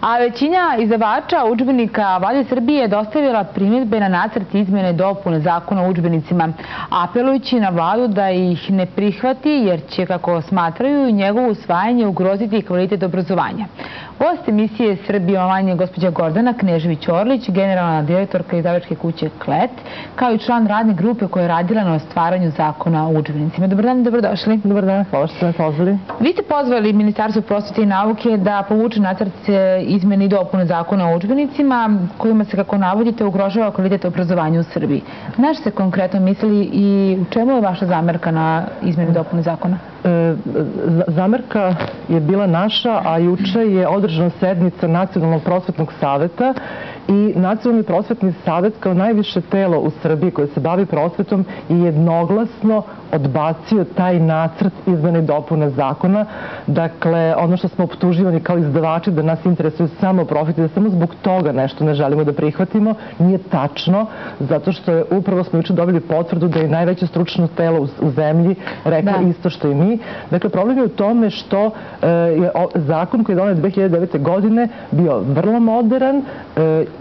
A većina izdavača udžbenika Vlade Srbije je dostavila primjedbe na nacrt izmjene i dopune zakona o udžbenicima, apelujući na vladu da ih ne prihvati jer će, kako smatraju, njegovo usvajanje ugroziti kvalitet obrazovanja. Gost emisije Srbija online je gospođa Gordana Knežević-Orlić, generalna direktorka izdavačke kuće Klet, kao i član radne grupe koja je radila na ostvaranju zakona o udžbenicima. Dobar dan i dobrodošli. Dobar dan, hvala što ste me pozvali. Vi ste pozvali Ministarstvo prosvete i nauke da povuče nacrt izmjene i dopune zakona o udžbenicima kojima se, kako navodite, ugrožava kvalitet obrazovanja u Srbiji. Na što ste konkretno mislili i u čemu je vaša zamerka na izmjene i dopune zakona? Zamerka je bila naša, a juče je održana sednica Nacionalnog prosvetnog saveta i Nacionalni prosvetni savet kao najviše telo u Srbiji koje se bavi prosvetom je jednoglasno odbacio taj nacrt izmjene i dopune zakona. Dakle, ono što smo optuživani kao izdavači da nas interesuju samo profit i da samo zbog toga nešto ne želimo da prihvatimo, nije tačno, zato što je upravo smo juče dobili potvrdu da je najveće stručno telo u zemlji reklo isto što i mi. Dakle, problem je u tome što je zakon koji je donet 2009. godine bio vrlo modern,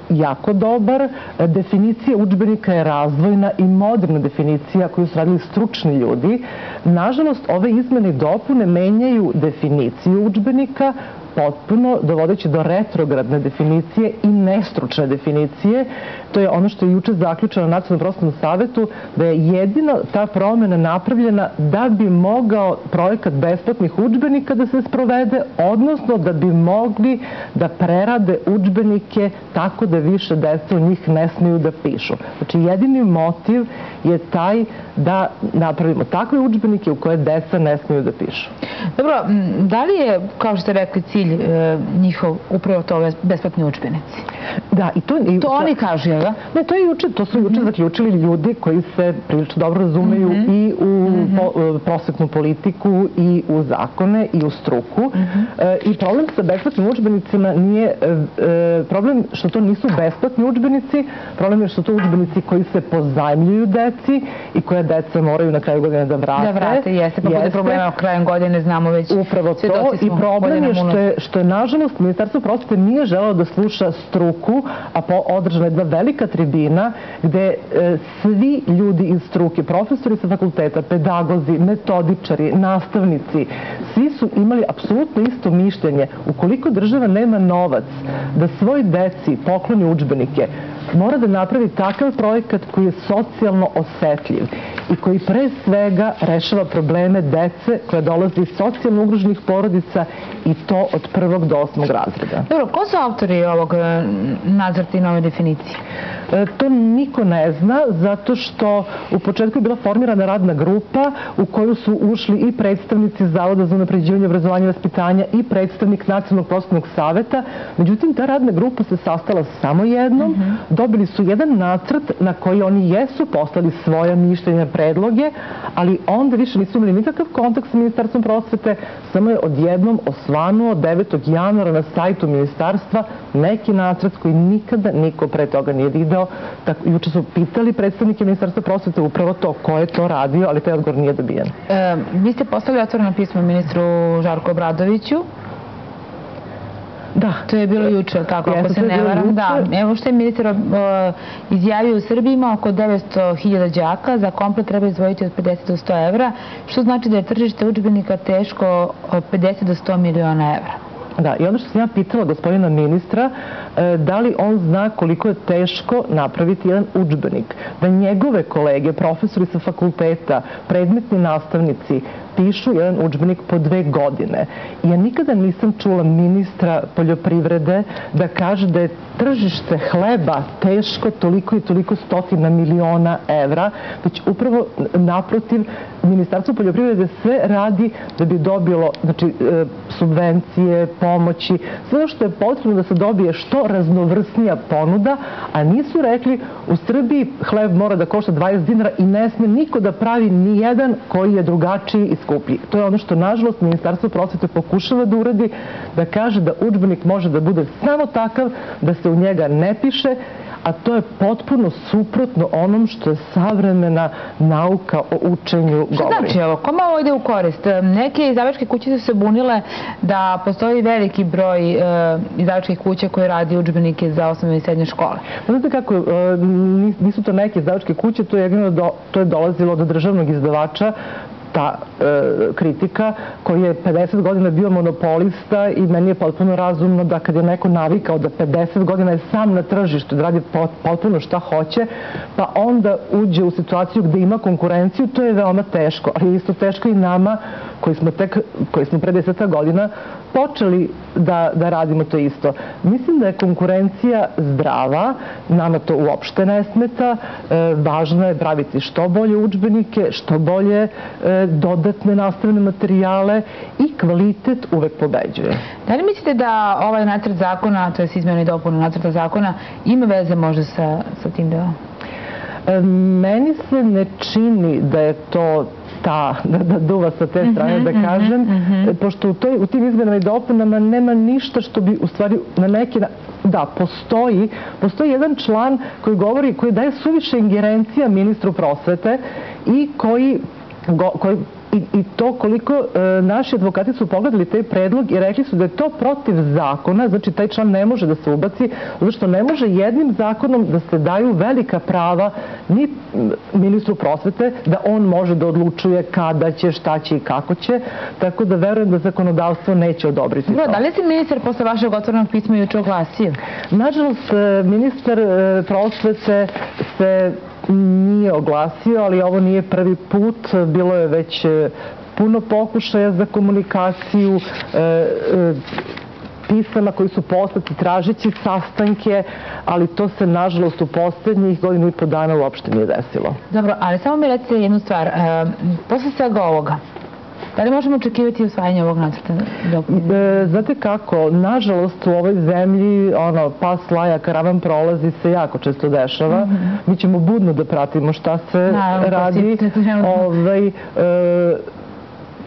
jako dobar. Definicija udžbenika je razvojna i moderna definicija koju su radili stručni ljudi. Nažalost, ove izmene i dopune menjaju definiciju udžbenika potpuno, dovodeći do retrogradne definicije i nestručne definicije. To je ono što je juče zaključeno na Nacionalnom prosvetnom savetu, da je jedino ta promjena napravljena da bi mogao projekat besplatnih udžbenika da se sprovede, odnosno da bi mogli da prerade udžbenike tako da više deca u njih ne smiju da pišu. Znači, jedini motiv je taj da napravimo takve udžbenike u koje deca ne smiju da pišu. Dobro, da li je, kao što ste rekli, cilj njihov upravo to besplatni udžbenici? Da, i to oni kažu, jel da? Ne, to su juče zaključili ljudi koji se prilično dobro razumeju i u prosvetnu politiku i u zakone i u struku. I problem sa besplatnim udžbenicima nije problem što to nisu besplatni udžbenici, problem je što to udžbenici koji se pozajmljuju deci i koje deca moraju na kraju godine da vrate. Da vrate, jeste, pa bude problema krajem godine, znamo već. Upravo to, i problem je što je, nažalost, Ministarstvo prosvete nije želelo da sluša struku, a održana je jedna velika tribina gde svi ljudi iz struke, profesori sa fakulteta, pedagozi, metodičari, nastavnici, svi su imali apsolutno isto mišljenje. Ukoliko država nema novac da svoj deci pokloni udžbenike, mora da napravi takav projekat koji je socijalno osetljiv i koji pre svega rešava probleme dece koja dolaze iz socijalno ugroženih porodica i to od 1. do 8. razreda. Dobro, ko su autori ovog nacrta i nove definicije? To niko ne zna, zato što u početku je bila formirana radna grupa u koju su ušli i predstavnici Zavoda za unapređivanje obrazovanja i vaspitanja i predstavnik Nacionalnog prosvetnog saveta. Međutim, ta radna grupa se sastala samo jednom, dobili su jedan nacrt na koji oni jesu poslali svoja mišljenja, predloge, ali onda više nisu imali nikakav kontakt sa Ministarstvom prosvete, samo je odjednom osvanuo 9. januara na sajtu ministarstva neki nacrt koji nikada niko pre toga nije video. Juče su pitali predstavnike Ministarstva prosvete upravo to, ko je to radio, ali taj odgovor nije dobijen. Vi ste poslali otvoreno pismo ministru Žarku Obradoviću. Da. To je bilo juče, tako, ako se ne varam. Da, evo što je ministar izjavio, u Srbiji ima oko 900.000 đaka, za komplet treba izdvojiti od 50 do 100 evra, što znači da je tržište udžbenika teško od 50 do 100 miliona evra. Da, i ono što sam ja pitala gospodina ministra, da li on zna koliko je teško napraviti jedan udžbenik, da njegove kolege, profesori sa fakulteta, predmetni nastavnici, pišu jedan udžbenik po 2 godine. Ja nikada nisam čula ministra poljoprivrede da kaže da je tržište hleba teško toliko i toliko stotina miliona evra, već upravo naprotiv, Ministarstvo poljoprivrede sve radi da bi dobilo subvencije, pomoći, sve ono što je potrebno da se dobije što raznovrsnija ponuda, a nisu rekli u Srbiji hleb mora da košta 20 dinara i ne sme niko da pravi ni jedan koji je drugačiji i skuplji. To je ono što, nažalost, Ministarstvo prosvete pokušava da uradi, da kaže da udžbenik može da bude samo takav da se u njega ne piše a to je potpuno suprotno onom što je savremena nauka o učenju govori. Što znači ovo? Kome ovo ide u korist? Neke izdavačke kuće su se bunile da postoji veliki broj izdavačkih kuća koje radi udžbenike za osnovne i srednje škole. Znate kako, nisu to neke izdavačke kuće, to je dolazilo do državnog izdavača, ta kritika, koji je 50 godina bio monopolista, i meni je potpuno razumno da kad je neko navikao da 50 godina je sam na tržištu, da radi potpuno šta hoće, pa onda uđe u situaciju gde ima konkurenciju, to je veoma teško, ali je isto teško i nama koji smo pre 10 godina počeli da radimo to isto. Mislim da je konkurencija zdrava, nama to uopšte ne smeta, važno je praviti što bolje udžbenike, što bolje dodatne nastavne materijale i kvalitet uvek pobeđuje. Da li mislite da ovaj nacrt zakona, to je izmjena i dopuna nacrta zakona, ima veze možda sa tim delom? Meni se ne čini da je to da duva sa te strane, da kažem, pošto u tim izmenama i dopunama nema ništa što bi u stvari na neki... Da, postoji jedan član koji daje suviše ingerencija ministru prosvete i i to koliko naši advokati su pogledali taj predlog i rekli su da je to protiv zakona, znači taj član ne može da se ubaci, zato što ne može jednim zakonom da se daju velika prava ni ministru prosvete, da on može da odlučuje kada će, šta će i kako će, tako da verujem da zakonodavstvo neće odobriti to. Da li se ministar posle vašeg otvorenog pisma juče oglasio? Nažalost, ministar prosvete se nije oglasio, ali ovo nije prvi put, bilo je već puno pokušaja za komunikaciju, pisama koji su poslati tražeći sastanke, ali to se nažalost u poslednjih godinu i po dana uopšte nije desilo. Dobro, ali samo mi recite jednu stvar, posle svega ovoga, da li možemo očekivati usvajanje ovog nacrta? Znate kako, nažalost u ovoj zemlji pas laja, karavan prolazi se jako često dešava. Mi ćemo budno da pratimo šta se radi.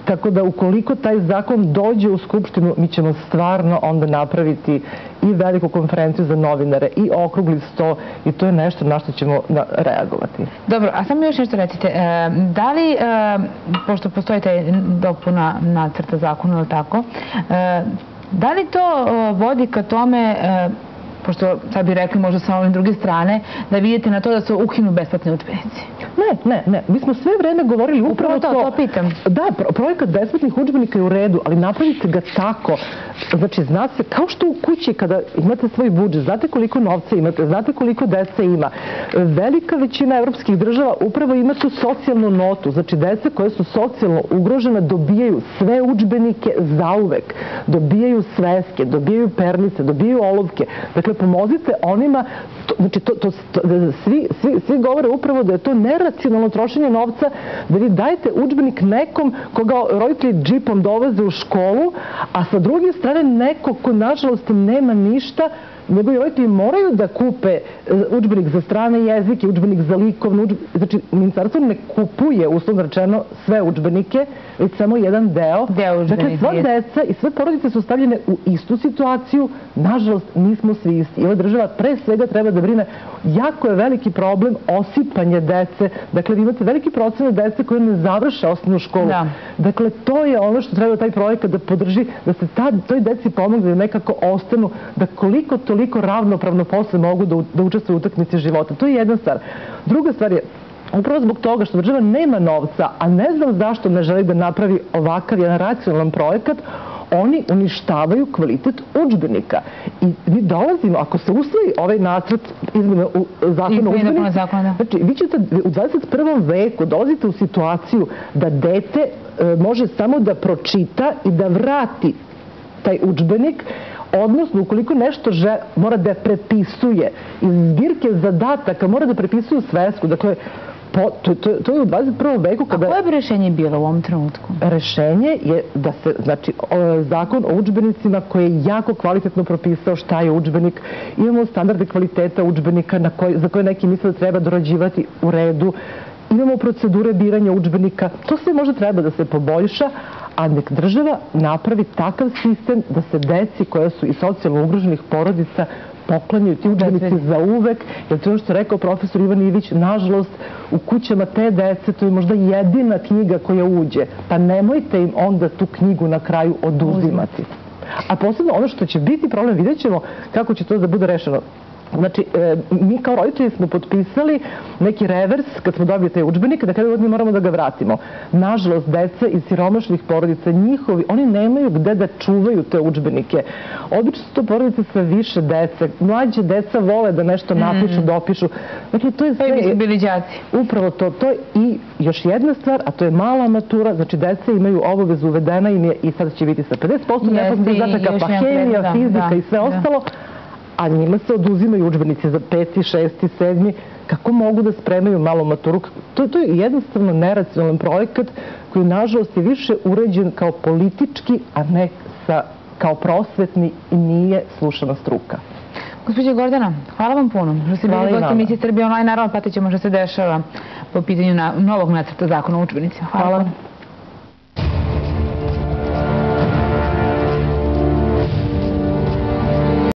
Tako da ukoliko taj zakon dođe u Skupštinu, mi ćemo stvarno onda napraviti i veliku konferenciju za novinare i okrugli sto, i to je nešto na što ćemo reagovati. Dobro, a samo još nešto recite. Da li, pošto postoji taj dopuna nacrta zakona, ili tako, da li to vodi ka tome, pošto sad bi rekli možda sa ovim druge strane, da vidite na to da se ukinu besplatni udžbenici? Ne. Mi smo sve vreme govorili upravo to. To pitam. Da, projekat besplatnih udžbenika je u redu, ali napravite ga tako. Znači, zna se, kao što u kući kada imate svoj budžet, znate koliko novca imate, znate koliko dece ima. Velika većina evropskih država upravo ima tu socijalnu notu. Znači, dece koje su socijalno ugrožena dobijaju sve udžbenike zauvek. Dobijaju sveske, dobijaju pernice, dobijaju olovke. Dakle, pomozite onima, znači, svi govore upravo da je to neracionalno trošenje novca, da vi dajete udžbenik nekom koga roditelji džipom doveze u školu, a sa druge strane neko ko nažalost nema ništa, njegovi roditelji moraju da kupe udžbenik za strane jezike, udžbenik za likovno, znači ministarstvo ne kupuje, uslovno rečeno, sve udžbenike, već samo jedan deo. Dakle, sva deca i sve porodice su stavljene u istu situaciju, nažalost nismo svi isti. I ova država pre svega treba da brine, jako je veliki problem osipanje dece, dakle vi imate veliki procenat dece koje ne završe osnovnu školu. Dakle, to je ono što treba taj projekat da podrži, da se toj deci pomogne da nekako ostanu, da koliko toliko ravnopravno posle mogu da učestvuju u utakmici života. To je jedna stvar. Druga stvar je, upravo zbog toga što država nema novca, a ne znam zašto ne želi da napravi ovakav jedan racionalan projekat, oni uništavaju kvalitet udžbenika. I mi dolazimo, ako se usvoji ovaj nacrt izmene zakona o udžbenika, znači vi ćete u 21. veku dolazite u situaciju da dete može samo da pročita i da vrati taj udžbenik, odnosno ukoliko nešto mora da prepisuje iz zbirke zadataka, mora da prepisuju svesku. Dakle, to je u 21. veku kada... A koje bi rešenje bilo u ovom trenutku? Rešenje je da se, znači, zakon o udžbenicima koji je jako kvalitetno propisao šta je udžbenik, imamo standarde kvaliteta udžbenika za koje neki misle da treba dorađivati u redu, imamo procedure biranja udžbenika, to sve možda treba da se poboljša, a nek država napravi takav sistem da se deci koja su iz socijalno ugroženih porodica poklanjaju ti udžbenici za uvek, jer to je ono što je rekao profesor Ivan Ivić, nažalost, u kućama te dece to je možda jedina knjiga koja uđe, pa nemojte im onda tu knjigu na kraju oduzimati. A posebno ono što će biti problem, vidjet ćemo kako će to da bude rešeno. Znači, mi kao roditelji smo potpisali neki revers kad smo dobili taj udžbenik, da kada god mi moramo da ga vratimo. Nažalost, deca iz siromašnih porodica, njihovi, oni nemaju gde da čuvaju te udžbenike. Obično su to porodice sa više dece. Mlađe deca vole da nešto napišu, dopišu. Dakle, to je sve... Pa i su bili đaci. Upravo to. I još jedna stvar, a to je mala matura. Znači, deca imaju obavezu, uvedena im je i sada će biti sa 50% neposrednih zadataka, pa hemija, fizika i sve ostalo. A njima se oduzimaju udžbenici za 5., 6., 7. Kako mogu da spremaju malu maturu? To je jednostavno neracionalan projekat koji, nažalost, je više uređen kao politički, a ne kao prosvetni i nije slušana struka. Gospođo Gordana, hvala vam puno. Što ste bili gost emisije Srbija Online, naravno pratit ćemo što se dešava po pitanju novog nacrta zakona o udžbenicima. Hvala.